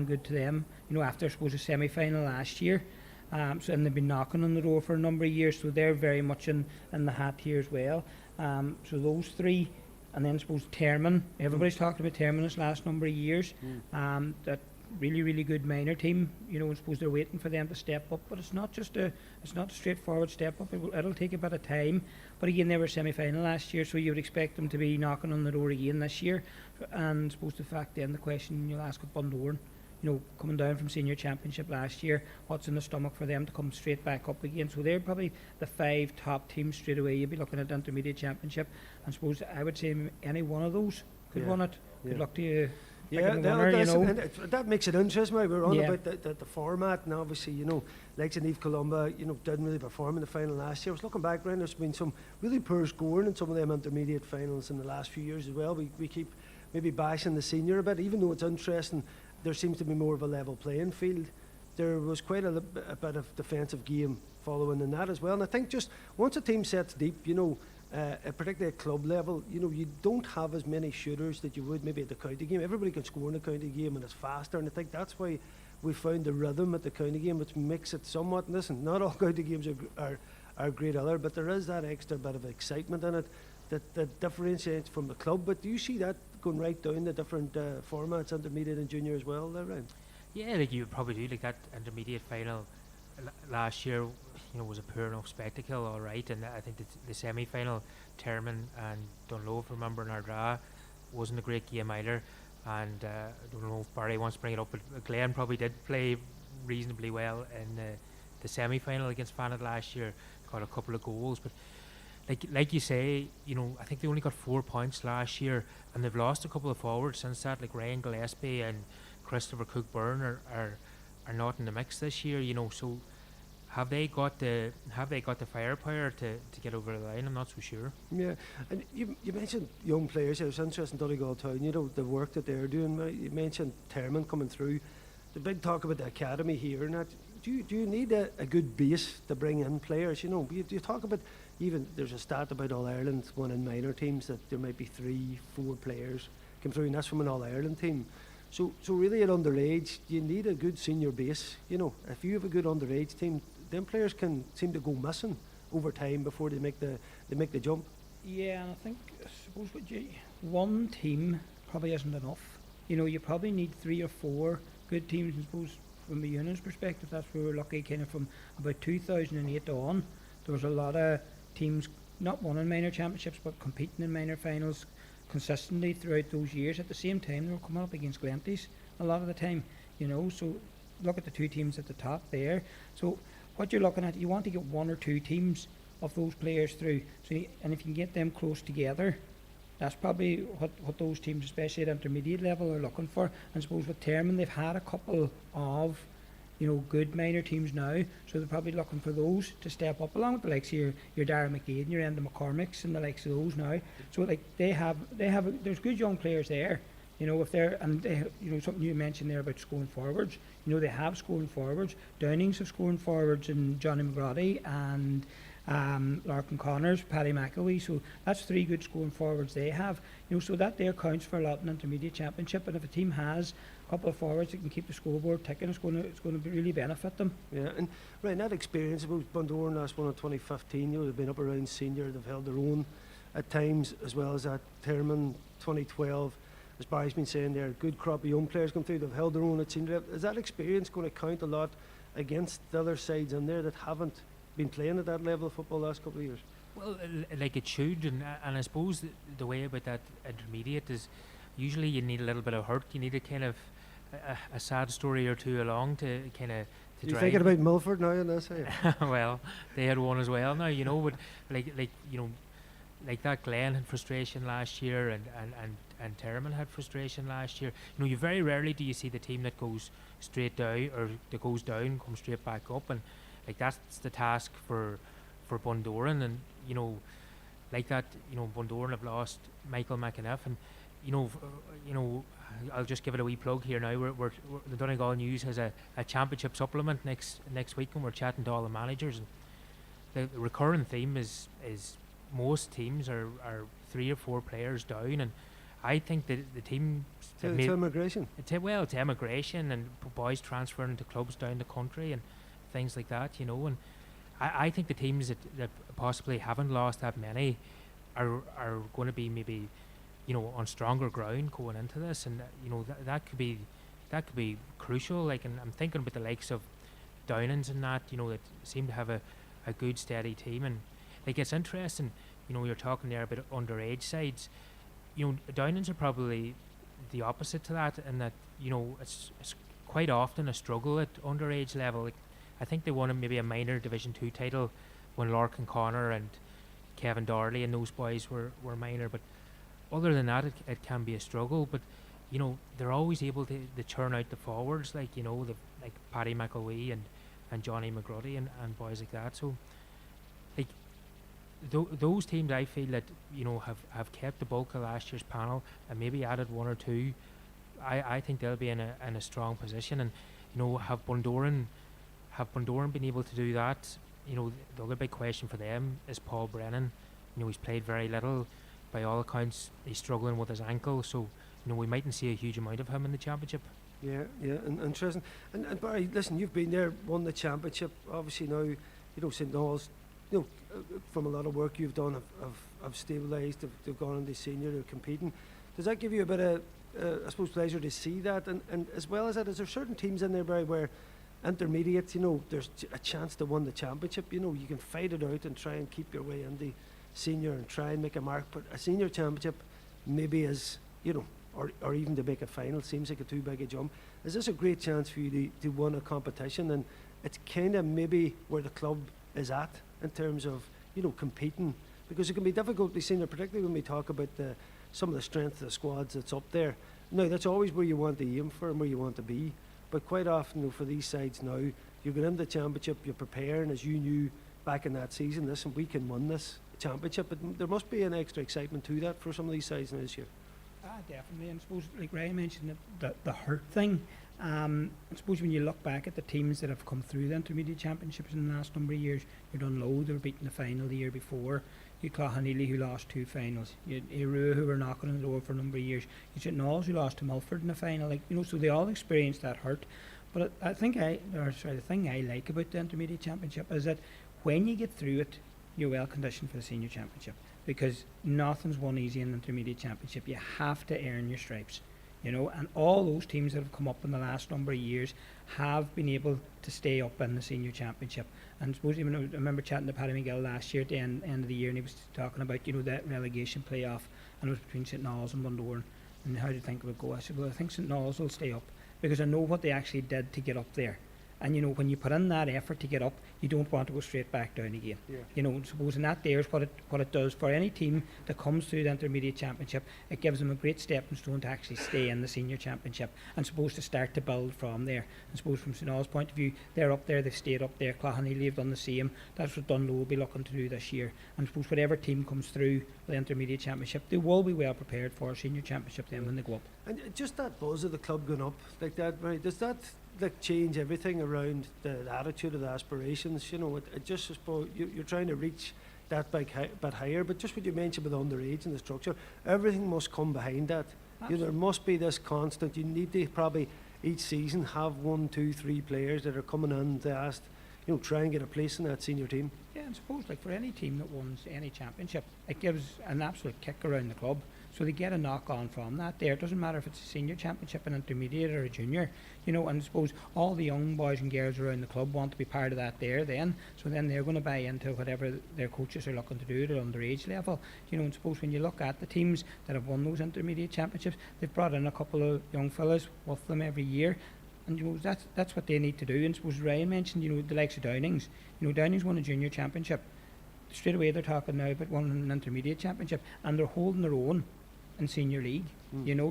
good to them, you know, after I suppose a semi-final last year. So, and they've been knocking on the door for a number of years, so they're very much in the hat here as well. So those three, and then I suppose Termon. Everybody's talking about Termon this last number of years. That really, really good minor team. You know, I suppose they're waiting for them to step up, but it's not a straightforward step up. It'll take a bit of time. But again, they were semi-final last year, so you would expect them to be knocking on the door again this year. And I suppose the fact then, the question you'll ask of Bundoran, you know, coming down from senior championship last year, what's in the stomach for them to come straight back up again? So they're probably the 5 top teams straight away. You'd be looking at the intermediate championship, and I suppose I would say any one of those could win it. Good luck to you. Yeah, that makes it interesting. Right? We're on about the format, and obviously, you know, like Niamh Columba, you know, didn't really perform in the final last year. I was looking back, Brian, there's been some really poor scoring in some of them intermediate finals in the last few years as well. We keep maybe bashing the senior a bit, even though it's interesting. There seems to be more of a level playing field. there was quite a bit of defensive game following in that as well. And I think just once a team sets deep, particularly at club level, you don't have as many shooters that you would maybe at the county game. Everybody can score in the county game and it's faster, and I think that's why we found the rhythm at the county game, which makes it somewhat. Listen, not all county games are great either, but there is that extra bit of excitement in it that differentiates from the club. But do you see that going right down the different formats, intermediate and junior as well, there, Ryan? Yeah, like you probably do. Like that intermediate final last year, was a poor enough spectacle, all right. And I think the semi-final, Termon and Dunloe, remember in our draw, wasn't a great game either. And I don't know if Barry wants to bring it up, but Glen probably did play reasonably well in the semi-final against Fanet last year. Got a couple of goals, but like you say, I think they only got 4 points last year, and they've lost a couple of forwards since that. Like Ryan Gillespie and Christopher Cook-Byrne are not in the mix this year. So have they got the firepower to get over the line? I'm not so sure. Yeah, and you mentioned young players. It was interesting, Donegal Town. The work that they're doing. You mentioned Termon coming through. The big talk about the academy here, and that. Do you need a good base to bring in players? You talk about, even there's a stat about All Ireland one in minor teams that there might be 3-4 players come through, and that's from an All Ireland team. So really at underage, you need a good senior base. If you have a good underage team, then players can seem to go missing over time before they make the jump. Yeah, and I suppose one team probably isn't enough. You probably need 3 or 4 good teams. I suppose from the union's perspective, that's where we're lucky. Kind of from about 2008 on, there was a lot of teams not winning minor championships but competing in minor finals consistently throughout those years. At the same time, they were coming up against Glenties a lot of the time. So look at the 2 teams at the top there. So what you're looking at, you want to get 1 or 2 teams of those players through. And if you can get them close together, that's probably what those teams, especially at intermediate level, are looking for. And I suppose with Termon, they've had a couple of good minor teams now, so they're probably looking for those to step up, along with the likes of your Dara McGade and your Enda McCormicks and the likes of those now. So there's good young players there. If they're, and they, something you mentioned there about scoring forwards. They have scoring forwards. Downings have scoring forwards, and Johnny McGrady and Larkin Connors, Paddy McAwee. So that's 3 good scoring forwards they have. So that there counts for a lot in intermediate championship. And if a team has a couple of forwards that can keep the scoreboard ticking, it's going to really benefit them. Yeah, and right, that experience about Bundoran last one in 2015. They've been up around senior. They've held their own at times, as well as that Termon 2012. As Barry's been saying, there, good crop of young players come through. They've held their own at senior level. Is that experience going to count a lot against the other sides in there that haven't been playing at that level of football the last couple of years? Well, like it should, and I suppose the way about that intermediate is usually you need a little bit of hurt. You need a kind of a sad story or 2 along to kind of to You're drive. thinking about Milford now in this, Well, they had one as well now, but like that Glen had frustration last year, and Termon had frustration last year. You very rarely do you see the team that goes straight down or that goes down come straight back up, and like that's the task for Bundoran. And like that, Bundoran have lost Michael McAniff, and I'll just give it a wee plug here now. We're the Donegal News has a championship supplement next week, and we're chatting to all the managers, and the recurring theme is most teams are 3 or 4 players down, and I think that the team it's immigration. It's emigration and boys transferring to clubs down the country and things like that, and I think the teams that possibly haven't lost that many are going to be maybe on stronger ground going into this, and that could be crucial. Like, and I'm thinking about the likes of Downings and that seem to have a good steady team, and like it's interesting. You're talking there about underage sides. Downings are probably the opposite to that, in that it's quite often a struggle at underage level. Like, I think they won maybe a minor Division 2 title when Larkin Connor and Kevin Darley and those boys were minor, but other than that, it can be a struggle. But they're always able to churn out the forwards, like like Paddy McAwee and Johnny McGrady and boys like that. So like those teams, I feel that have kept the bulk of last year's panel and maybe added 1 or 2. I think they'll be in a strong position. And have Bundoran been able to do that? The other big question for them is Paul Brennan. He's played very little. By all accounts, he's struggling with his ankle, so we mightn't see a huge amount of him in the championship. Yeah, and interesting. And Barry, listen, you've been there, won the championship. Obviously now, St Noel's, from a lot of work you've done, have stabilised. They've gone into senior. They're competing. Does that give you a bit of, I suppose, pleasure to see that? And as well as that, is there certain teams in there, Barry, where intermediates, there's a chance to win the championship? You can fight it out and try and keep your way into senior and try and make a mark. But a senior championship maybe is, or even to make a final seems like a too big a jump. Is this a great chance for you to win a competition? And it's kind of maybe where the club is at in terms of competing, because it can be difficult to senior, particularly when we talk about some of the strength of the squads that's up there. Now that's always where you want to aim for and where you want to be, but quite often for these sides now, you get into the championship, you're preparing as you knew back in that season. Listen, we can win this championship, but there must be an extra excitement to that for some of these sides now this year. Definitely, and I suppose, like Ryan mentioned, the hurt thing. I suppose when you look back at the teams that have come through the intermediate championships in the last number of years, you Dunlow, they were beating the final the year before. You Cloughaneely, who lost 2 finals. You had Irua, who were knocking on the door for a number of years. You had Knowles, who lost to Milford in the final. So they all experienced that hurt. But the thing I like about the intermediate championship is that when you get through it, you're well conditioned for the senior championship, because nothing's won easy in the intermediate championship. You have to earn your stripes, and all those teams that have come up in the last number of years have been able to stay up in the senior championship. And I suppose I remember chatting to Paddy McGill last year at the end of the year, and he was talking about that relegation playoff, and it was between St Noel's and Bundoran, and how do you think it would go? I said, well, I think St Noel's will stay up, because I know what they actually did to get up there. And when you put in that effort to get up, you don't want to go straight back down again. Yeah. Supposing that there's what it does for any team that comes through the intermediate championship. It gives them a great stepping stone to actually stay in the senior championship, and supposed to start to build from there. And suppose from St Noel's point of view, they're up there, they've stayed up there. Cloughaneely have done the same. That's what Dunlow will be looking to do this year. And suppose whatever team comes through the intermediate championship, they will be well prepared for a senior championship then when they go up. And just that buzz of the club going up like that, right? Does that change everything around the attitude of the aspirations? It just, I suppose, you're trying to reach that bit higher, but just what you mentioned with underage and the structure, everything must come behind that. There must be this constant. You need to probably each season have 1, 2, 3 players that are coming in to ask, try and get a place in that senior team. Yeah, and suppose for any team that wins any championship, it gives an absolute kick around the club. So they get a knock on from that there. It doesn't matter if it's a senior championship, an intermediate or a junior, and I suppose all the young boys and girls around the club want to be part of that there then. So then they're going to buy into whatever their coaches are looking to do at an underage level. And suppose when you look at the teams that have won those intermediate championships, they've brought in a couple of young fellas with them every year. And that's what they need to do. And suppose Ryan mentioned, the likes of Downings. Downings won a junior championship. Straight away they're talking now about winning an intermediate championship, and they're holding their own in senior league.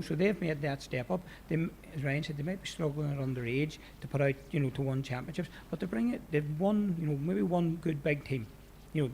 So they've made that step up. They, as Ryan said, they might be struggling at underage to put out, to win championships, but they've won, maybe one good big team.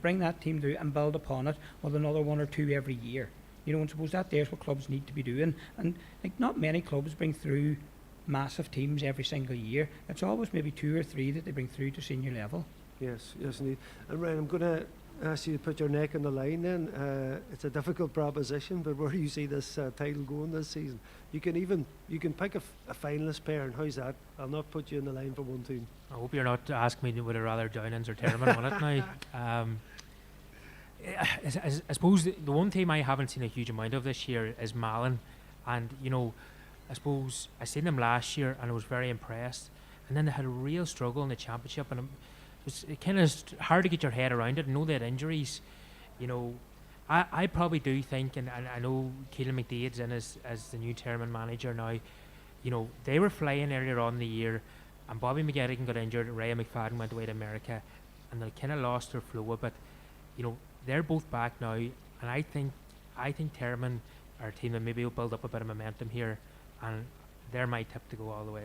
Bring that team through and build upon it with another 1 or 2 every year. And suppose that there's what clubs need to be doing. And not many clubs bring through massive teams every single year. It's always maybe 2 or 3 that they bring through to senior level. Yes, indeed. And Ryan, I'm going to ask you to put your neck on the line then. It's a difficult proposition, but where do you see this title going this season? You can pick a finalist pair, and how's that? I'll not put you in the line for one team. I hope you're not asking me would I rather Downings or Termon on it now. I suppose the one team I haven't seen a huge amount of this year is Malin, and I suppose I seen them last year and I was very impressed, and then they had a real struggle in the championship, and it's kind of hard to get your head around it. I know they had injuries. I probably do think, and I know Keelan McDade's in as the new Termon manager now. They were flying earlier on in the year, and Bobby McGettigan got injured, Ray McFadden went away to America, and they kind of lost their flow a bit. They're both back now, and I think Termon are a team that maybe will build up a bit of momentum here, and they're my tip to go all the way.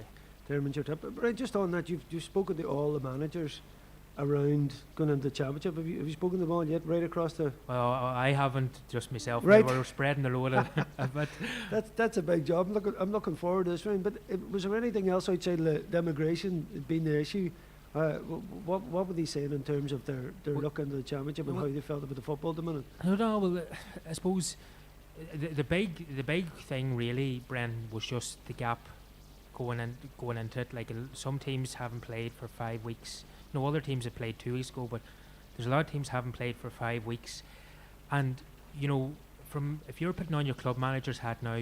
Termon's your tip. But just on that, you've spoken to all the managers around going into the championship? Have you spoken to them all yet, right across the... Well, I haven't, just myself. Right. We're spreading the load a bit. That's a big job. I'm looking forward to this round. But was there anything else outside the immigration being the issue? What were they saying in terms of their look into the championship and how they felt about the football at the minute? I don't know. Well, I suppose the big thing really, Bren, was just the gap going into it. Like some teams haven't played for 5 weeks. No, other teams have played 2 weeks ago, but there's a lot of teams haven't played for 5 weeks. And if you're putting on your club manager's hat now,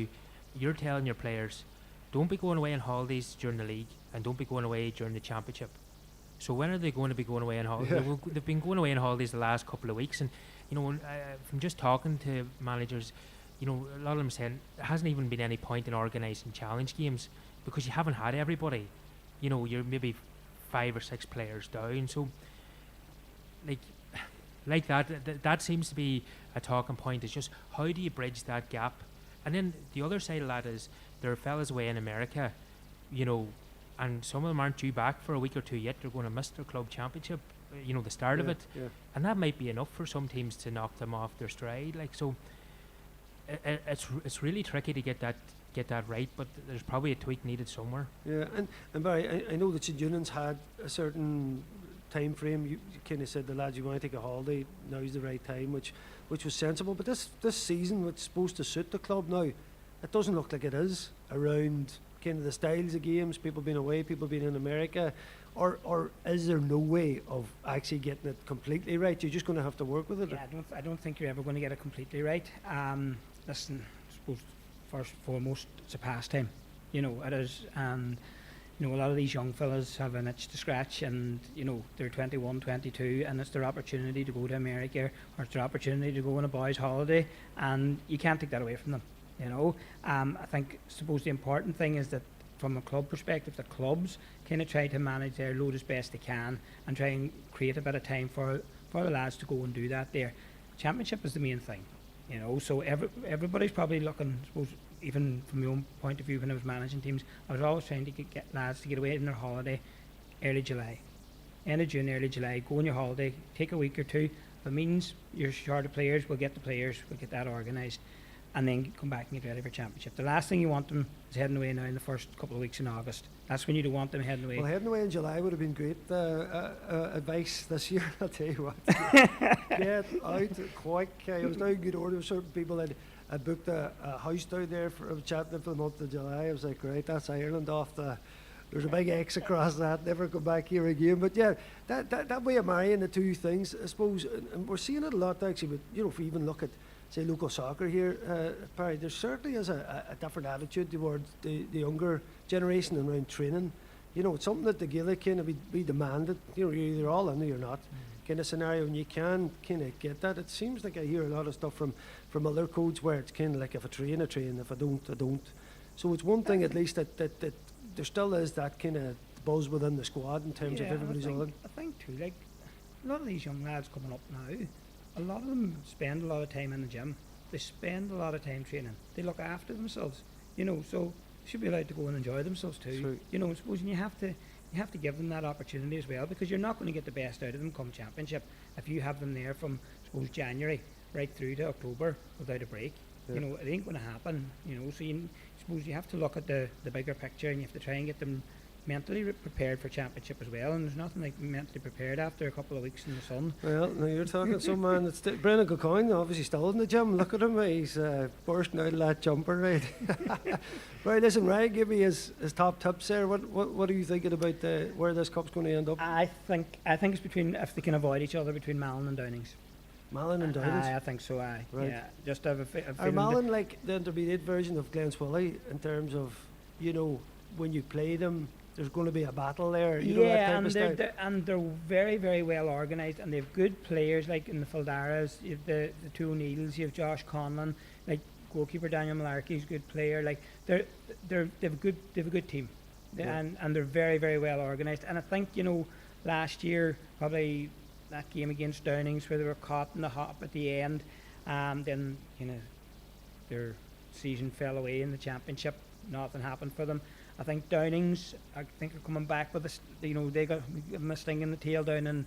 you're telling your players, don't be going away on holidays during the league and don't be going away during the championship. So when are they going to be going away on holidays? Yeah. They've been going away on holidays the last couple of weeks, and from just talking to managers, a lot of them saying there hasn't even been any point in organising challenge games because you haven't had everybody. You're maybe 5 or 6 players down. So, like that seems to be a talking point. Is just how do you bridge that gap? And then the other side of that is there are fellas away in America, and some of them aren't due back for a week or 2 yet. They're going to miss their club championship, the start of it, and that might be enough for some teams to knock them off their stride. It's really tricky to get that right, but there's probably a tweak needed somewhere. Yeah, and Barry, I know that St Eunan's had a certain time frame. You kind of said the lads, you want to take a holiday, now's the right time, which was sensible. But this season, which is supposed to suit the club now, it doesn't look like it is around kind of the styles of games, people being away, people being in America, or is there no way of actually getting it completely right? You're just going to have to work with it. Yeah, I don't think you're ever going to get it completely right. Listen, I suppose first and foremost, it's a pastime. It is, and a lot of these young fellas have an itch to scratch, and they're 21, 22, and it's their opportunity to go to America, or it's their opportunity to go on a boys' holiday, and you can't take that away from them. I suppose the important thing is that from a club perspective, the clubs kind of try to manage their load as best they can and try and create a bit of time for the lads to go and do that there. Championship is the main thing, so everybody's probably looking, I suppose, even from my own point of view when I was managing teams, I was always trying to get lads to get away on their holiday early July. End of June, early July, go on your holiday, take a week or two. If it means you're short of players, we'll get the players, we'll get that organised, and then come back and get ready for championship. The last thing you want them is heading away now in the first couple of weeks in August. That's when you don't want them heading away. Well, heading away in July would have been great advice this year, I'll tell you what. Get out quick. I was down good order with certain people that I booked a house down there I was chatting for the month of July. I was like, right, that's Ireland off there's a big X across that, never come back here again. But yeah, that way of marrying the two things, I suppose, and we're seeing it a lot actually, but if we even look at, say, local soccer here, Barry, there certainly is a different attitude towards the younger generation and around training. It's something that the Gaelic kind of be demanded. You're either all in or you're not. Kind of scenario, and you can kind of get that. It seems like I hear a lot of stuff from other coaches where it's kind of like, if I train, I train. If I don't, I don't. So it's one thing at least that there still is that kind of buzz within the squad in terms of everybody's on. I think too, like a lot of these young lads coming up now, a lot of them spend a lot of time in the gym. They spend a lot of time training. They look after themselves, so they should be allowed to go and enjoy themselves too. I suppose, and you have to give them that opportunity as well, because you're not going to get the best out of them come championship if you have them there from, suppose, January right through to October without a break. It ain't going to happen. So suppose you have to look at the bigger picture, and you have to try and get them mentally prepared for championship as well. And there's nothing like mentally prepared after a couple of weeks in the sun. Well, now you're talking to some man that's Brennan Kilcoyne, obviously still in the gym. Look at him, he's bursting out of that jumper, right? Right, listen, Ryan, give me his top tips there. What are you thinking about where this cup's going to end up? I think it's between, if they can avoid each other, between Malin and Downings. Malin and Downings? I think so, aye. Right. Yeah, just have a feeling. Are Malin like the intermediate version of Glenswilly in terms of, when you play them, there's going to be a battle there? That type and they're very, very well organised, and they have good players, like in the Fildaras, you have the two O'Neills, you have Josh Conlon, like goalkeeper Daniel Malarkey's a good player. Like they have a good team, and they're very, very well organised. And I think last year probably that game against Downings where they were caught in the hop at the end, then their season fell away in the championship. Nothing happened for them. I think Downings, I think, are coming back with they got a sting in the tail down in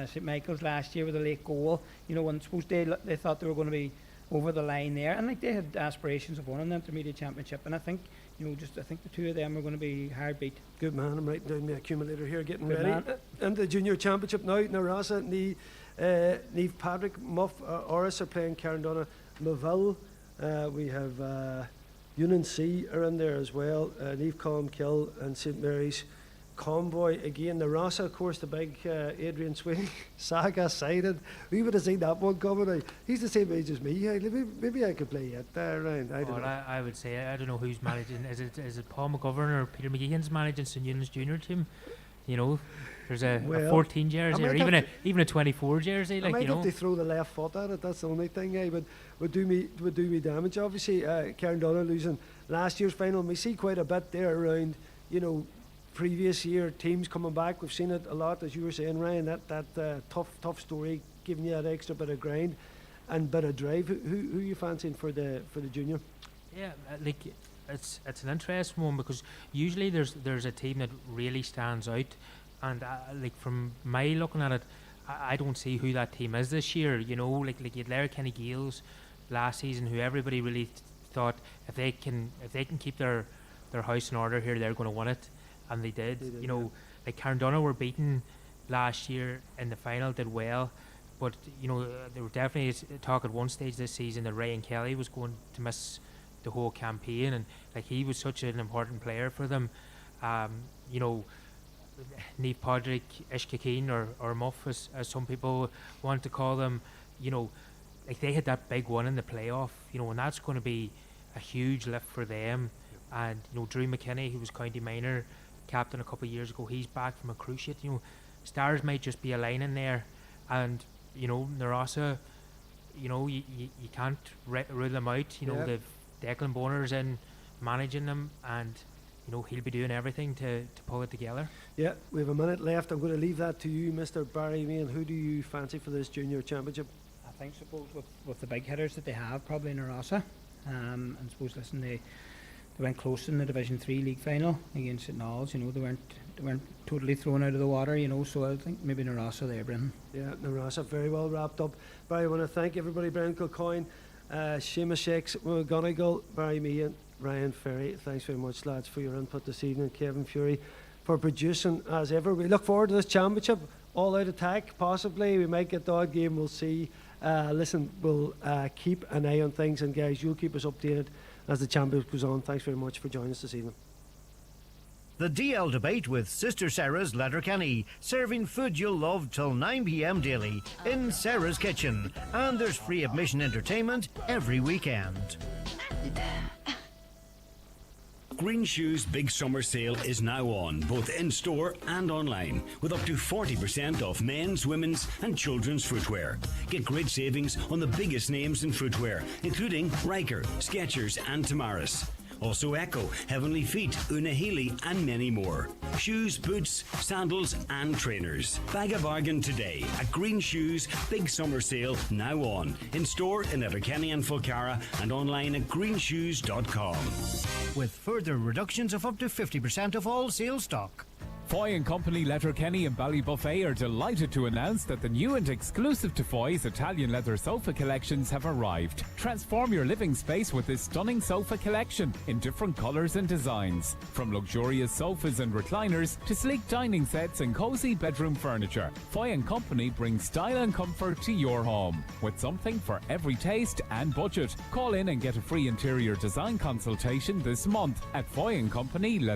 St Michael's last year with a late goal. And suppose they thought they were going to be over the line there, and they had aspirations of winning the intermediate championship. And I think I think the two of them are going to be hard beat. Good man. I'm writing down my accumulator here, getting Good ready. man. And the junior championship now. Narasa, Neve Patrick, Muff, Oris are playing Carndonna, Maville. We have Union C are in there as well. Neve Colmkill and St Mary's Convoy again. The Rasa, of course, the big Adrian Sweeney saga sided. We would have seen that one coming. He's the same age as me. Maybe I could play it there, Ryan. I don't know. I would say I don't know who's managing. Is it Paul McGovern or Peter McGeehan's managing St Eunan's junior team? There's a 14 jersey or even a 24 jersey. I might have to throw the left foot at it. That's the only thing. Would do me damage. Obviously, Carndonna losing last year's final. We see quite a bit there around. Previous year teams coming back. We've seen it a lot, as you were saying, Ryan. That tough story, giving you that extra bit of grind and bit of drive. Who are you fancying for the junior? Yeah, it's an interesting one because usually there's a team that really stands out, and from my looking at it, I don't see who that team is this year. You had Letterkenny Gales last season, who everybody really thought if they can keep their house in order here, they're going to win it. And they did. Carndonna were beaten last year in the final, did well, but there were definitely talk at one stage this season that Ryan Kelly was going to miss the whole campaign, and he was such an important player for them. Neve Podrick, Ishkakeen or Muff, as some people want to call them, they had that big one in the playoff, and that's going to be a huge lift for them. And Drew McKinney, who was county minor captain a couple of years ago, he's back from a cruciate. Stars might just be aligning there, and Narasa, you can't rule them out. They've Declan Bonner's in managing them, and he'll be doing everything to pull it together. Yeah, we have a minute left. I'm going to leave that to you, Mr. Barry Meehan. Who do you fancy for this junior championship? I think, suppose, with the big hitters that they have, probably Narasa. And suppose, they went close in the Division 3 league final against St Knowles. They weren't totally thrown out of the water. So I think maybe Narasa there, Brendan. Yeah, Narasa very well wrapped up. Barry, I want to thank everybody. Brendan Kilcoyne, Seamus Shakes, McGonigal, Barry Meehan, Ryan Ferry. Thanks very much, lads, for your input this evening. Kevin Fury for producing as ever. We look forward to this championship. All out attack, possibly. We might get the odd game. We'll see. We'll keep an eye on things, and guys, you'll keep us updated as the championship goes on. Thanks very much for joining us this evening. The DL Debate with Sister Saras Letterkenny, serving food you'll love till 9 p.m. daily in Sarah's Kitchen. And there's free admission entertainment every weekend. Green Shoes Big Summer Sale is now on, both in-store and online, with up to 40% off men's, women's and children's footwear. Get great savings on the biggest names in footwear, including Riker, Skechers and Tamaris. Also Echo, Heavenly Feet, Una Healy and many more. Shoes, boots, sandals and trainers. Bag a bargain today at Green Shoes Big Summer Sale, now on. In store in Letterkenny and Fulcara and online at greenshoes.com. With further reductions of up to 50% of all sale stock. Foy & Company Letterkenny and Ballybuffet are delighted to announce that the new and exclusive to Foy's Italian leather sofa collections have arrived. Transform your living space with this stunning sofa collection in different colours and designs. From luxurious sofas and recliners to sleek dining sets and cosy bedroom furniture, Foy & Company brings style and comfort to your home with something for every taste and budget. Call in and get a free interior design consultation this month at Foy & Company